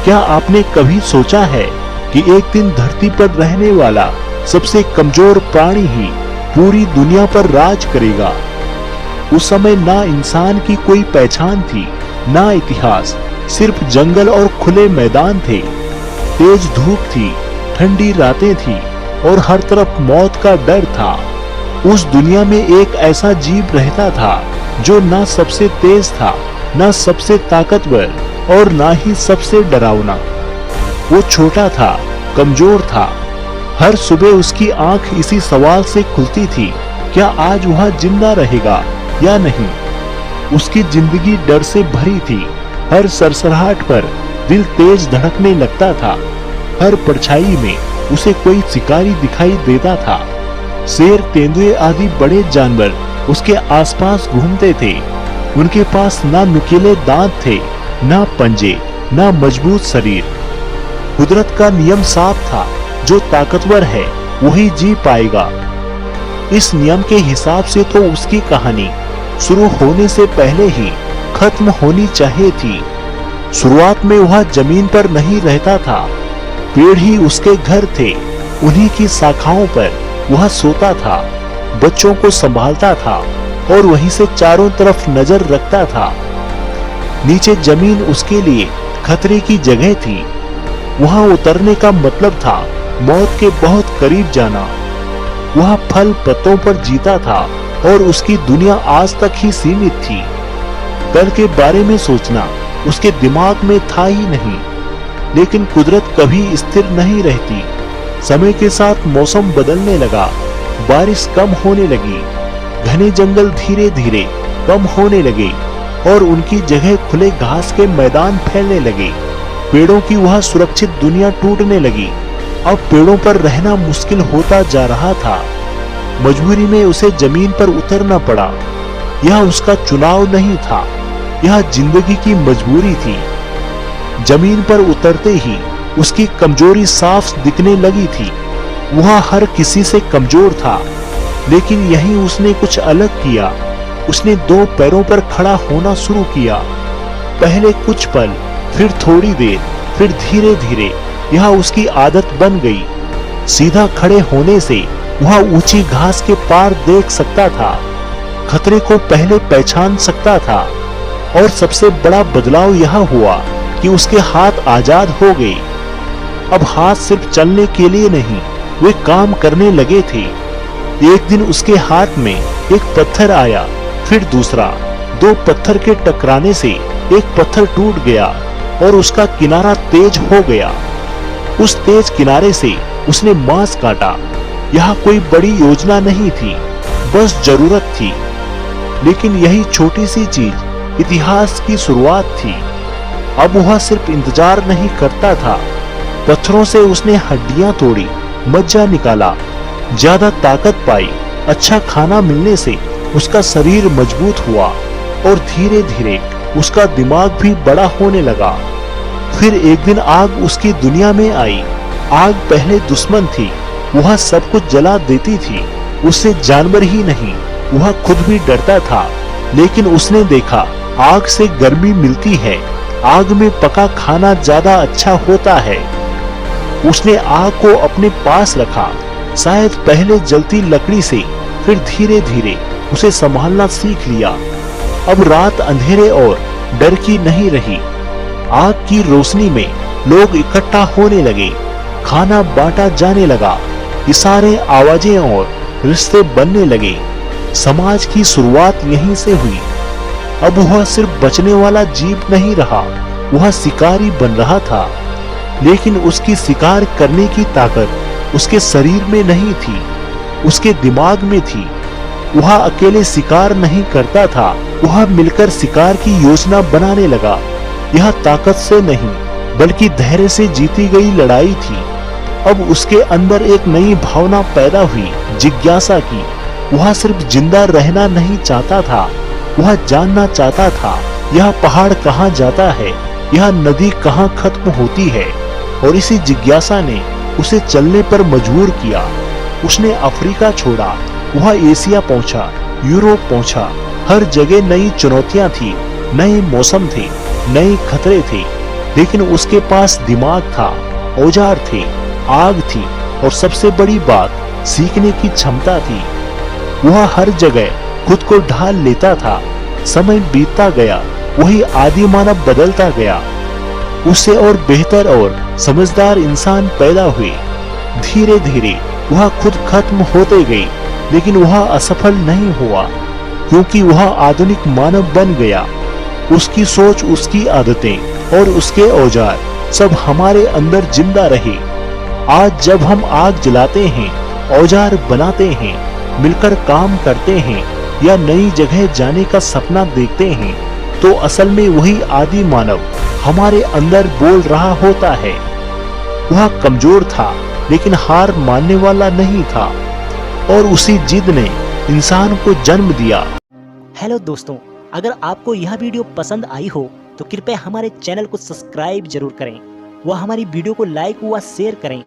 क्या आपने कभी सोचा है कि एक दिन धरती पर रहने वाला सबसे कमजोर प्राणी ही पूरी दुनिया पर राज करेगा? उस समय ना इंसान की कोई पहचान थी, ना इतिहास, सिर्फ जंगल और खुले मैदान थे। तेज धूप थी, ठंडी रातें थी और हर तरफ मौत का डर था। उस दुनिया में एक ऐसा जीव रहता था जो ना सबसे तेज था, ना सबसे ताकतवर और ना ही सबसे डरावना। वो छोटा था, कमजोर था। हर सुबह उसकी आंख इसी सवाल से खुलती थी, क्या आज वह जिंदा रहेगा या नहीं। उसकी जिंदगी डर से भरी थी। हर सरसराहट पर दिल तेज धड़कने लगता था। हर परछाई में उसे कोई शिकारी दिखाई देता था। शेर, तेंदुए आदि बड़े जानवर उसके आसपास घूमते थे। उनके पास ना नुकीले दांत थे, ना पंजे, ना मजबूत शरीर। कुदरत का नियम साफ था, जो ताकतवर है वही जी पाएगा। इस नियम के हिसाब से तो उसकी कहानी शुरू होने से पहले ही खत्म होनी चाहिए थी। शुरुआत में वह जमीन पर नहीं रहता था, पेड़ ही उसके घर थे। उन्हीं की शाखाओं पर वह सोता था, बच्चों को संभालता था और वहीं से चारों तरफ नजर रखता था। नीचे जमीन उसके लिए खतरे की जगह थी। वहां उतरने का मतलब था मौत के बहुत करीब जाना। वह फल पत्तों पर जीता था और उसकी दुनिया आज तक ही सीमित थी। कल के बारे में सोचना उसके दिमाग में था ही नहीं। लेकिन कुदरत कभी स्थिर नहीं रहती। समय के साथ मौसम बदलने लगा, बारिश कम होने लगी, घने जंगल धीरे धीरे कम होने लगे और उनकी जगह खुले घास के मैदान फैलने लगे। पेड़ों की वह सुरक्षित दुनिया टूटने लगी। अब पेड़ों पर रहना मुश्किल होता जा रहा था। मजबूरी में उसे जमीन पर उतरना पड़ा। यह उसका चुनाव नहीं था, यह जिंदगी की मजबूरी थी। जमीन पर उतरते ही उसकी कमजोरी साफ दिखने लगी थी। वह हर किसी से कमजोर था, लेकिन यहीं उसने कुछ अलग किया। उसने दो पैरों पर खड़ा होना शुरू किया। पहले कुछ पल, फिर थोड़ी देर, फिर धीरे धीरे यह उसकी आदत बन गई। सीधा खड़े होने से वह ऊंची घास के पार देख सकता था, खतरे को पहले पहचान सकता था। और सबसे बड़ा बदलाव यह हुआ कि उसके हाथ आजाद हो गए। अब हाथ सिर्फ चलने के लिए नहीं, वे काम करने लगे थे। एक दिन उसके हाथ में एक पत्थर आया, फिर दूसरा। दो पत्थर के टकराने से एक पत्थर टूट गया और उसका किनारा तेज हो गया। उस तेज किनारे से उसने मांस काटा। यह कोई बड़ी योजना नहीं थी, बस जरूरत थी। लेकिन यही छोटी सी चीज इतिहास की शुरुआत थी। अब वह सिर्फ इंतजार नहीं करता था। पत्थरों से उसने हड्डियां तोड़ी, मज्जा निकाला, ज्यादा ताकत पाई। अच्छा खाना मिलने से उसका शरीर मजबूत हुआ और धीरे धीरे उसका दिमाग भी बड़ा होने लगा। फिर एक दिन आग उसकी दुनिया में आई। आग पहले दुश्मन थी, वह सब कुछ जला देती थी। उससे जानवर ही नहीं, वह खुद भी डरता था। लेकिन उसने देखा आग से गर्मी मिलती है, आग में पका खाना ज्यादा अच्छा होता है। उसने आग को अपने पास रखा। शायद पहले जलती लकड़ी से, फिर धीरे धीरे उसे संभालना सीख लिया। अब रात अंधेरे और डर की नहीं रही। आग की रोशनी में लोग इकट्ठा होने लगे, खाना बांटा जाने लगा, इशारे, आवाजें और रिश्ते बनने लगे। समाज की शुरुआत यहीं से हुई। अब वह सिर्फ बचने वाला जीव नहीं रहा, वह शिकारी बन रहा था। लेकिन उसकी शिकार करने की ताकत उसके शरीर में नहीं थी, उसके दिमाग में थी। वह अकेले शिकार नहीं करता था, वह मिलकर शिकार की योजना बनाने लगा। यह ताकत से नहीं, बल्कि धैर्य से जीती गई लड़ाई थी। अब उसके अंदर एक नई भावना पैदा हुई, जिज्ञासा की। वह सिर्फ जिंदा रहना नहीं चाहता था, वह जानना चाहता था यह पहाड़ कहाँ जाता है, यह नदी कहाँ खत्म होती है। और इसी जिज्ञासा ने उसे चलने पर मजबूर किया। उसने अफ्रीका छोड़ा, वह एशिया पहुंचा, यूरोप पहुंचा। हर जगह नई चुनौतियां थी, नए मौसम थे, नए खतरे थे। लेकिन उसके पास दिमाग था, औजार थे, आग थी और सबसे बड़ी बात सीखने की क्षमता थी। वह हर जगह खुद को ढाल लेता था। समय बीतता गया, वही आदि मानव बदलता गया। उससे और बेहतर और समझदार इंसान पैदा हुए। धीरे धीरे वह खुद खत्म होते गई, लेकिन वह असफल नहीं हुआ, क्योंकि वह आधुनिक मानव बन गया। उसकी सोच, उसकी आदतें और उसके औजार सब हमारे अंदर जिंदा रहे। आज जब हम आग जलाते हैं, औजार बनाते हैं, मिलकर काम करते हैं या नई जगह जाने का सपना देखते हैं, तो असल में वही आदि मानव हमारे अंदर बोल रहा होता है। वह कमजोर था, लेकिन हार मानने वाला नहीं था, और उसी जिद ने इंसान को जन्म दिया। हेलो दोस्तों, अगर आपको यह वीडियो पसंद आई हो तो कृपया हमारे चैनल को सब्सक्राइब जरूर करें व हमारी वीडियो को लाइक व शेयर करें।